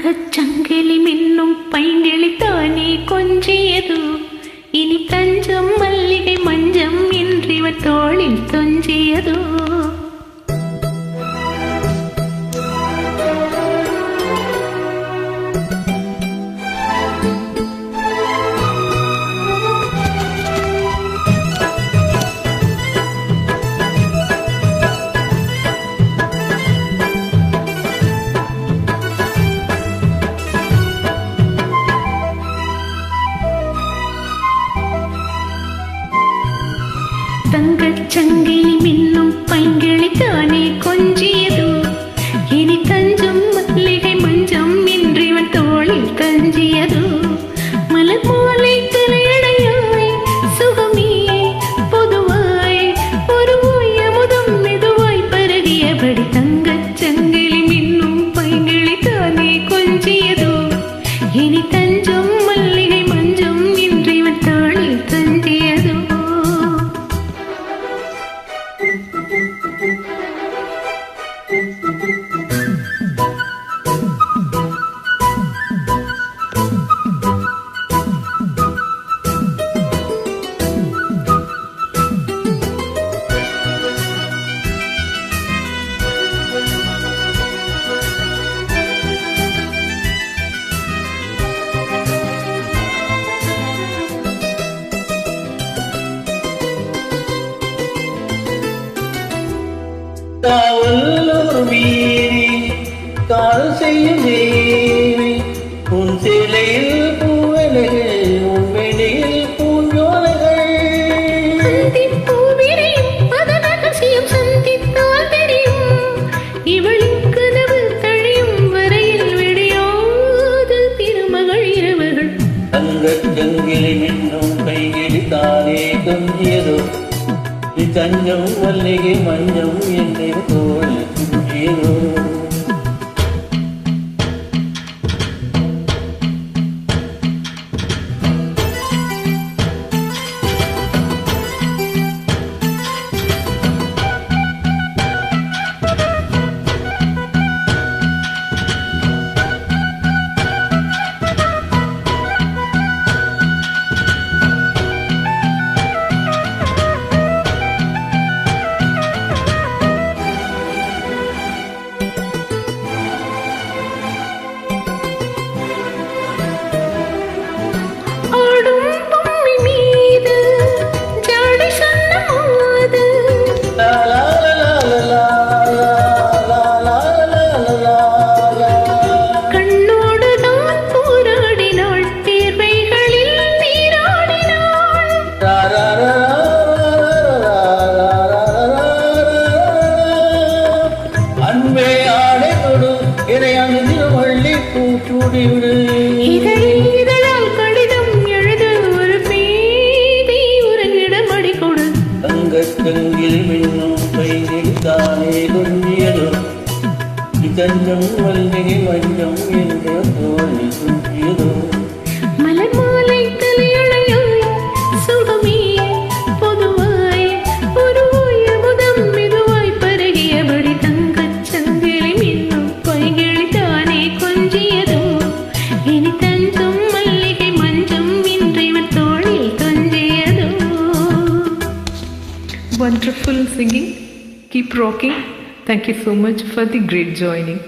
தங்கச் சங்கிலி மின்னும் பைங்கிளி தானே கொஞ்சியது. இனி தஞ்சம் மல்லிகை மஞ்சம் என்றிவர் தோளில் தொஞ்சியதோ. தங்கச் சங்கிலி மின்னும் பைங்கிளி தானே கொஞ்சியது. இனி தஞ்சம் மல்லிகை மஞ்சம் என்றிவன் தோளில் தஞ்சியது. மலர் மாலை தலையடையாய் சுகமே பொதுவாய் ஒரு அமுதம் மெதுவாய் பருகியபடி தங்கச் சங்கிலி மின்னும் பைங்கிளி தானே கொஞ்சியது. இனி தஞ்சம் மல்லிகை மஞ்சம் என்றிவன் தோளில் தஞ்சியது. காவல் மீறி கால் செய்யும் தேவி உன் சிலையில் பூவலைகள் உன் வெளியில் பூஞ்சோலைகள் சந்தித்தால் தெரியும் இவளின் கதவு தழியும் வரையில் விடையாது திருமகள் இரவுகள். தங்கச் சங்கிலி மின்னும் கைகிளி தானே கொஞ்சியதோ. தஞ்சம் மல்லிகை மஞ்சம் என்னை தோல் துஞ்சியதோ. இதழால் கடிதம் எழுத ஒரு பேதை உறங்கிடம் அடிக்கொடு. தங்கச் சங்கிலி மின்னும் கைகிளி தானே கொஞ்சியதோ. தஞ்சம் மல்லிகை மஞ்சம் என்ற தோல் துஞ்சியதோ. மலர் மாலை தலையடையாய் சுகமே பொதுவாய் ஒரு அமுதம் மெதுவாய் பருகியபடி தங்கச் சங்கிலி மின்னும் பைங்கிளி தானே கொஞ்சியதோ. இனி தஞ்சம் மல்லிகை மஞ்சம் என்றிவன் தோளில் தொஞ்சியதோ. Wonderful singing. Keep rocking. Thank you so much for the great joining.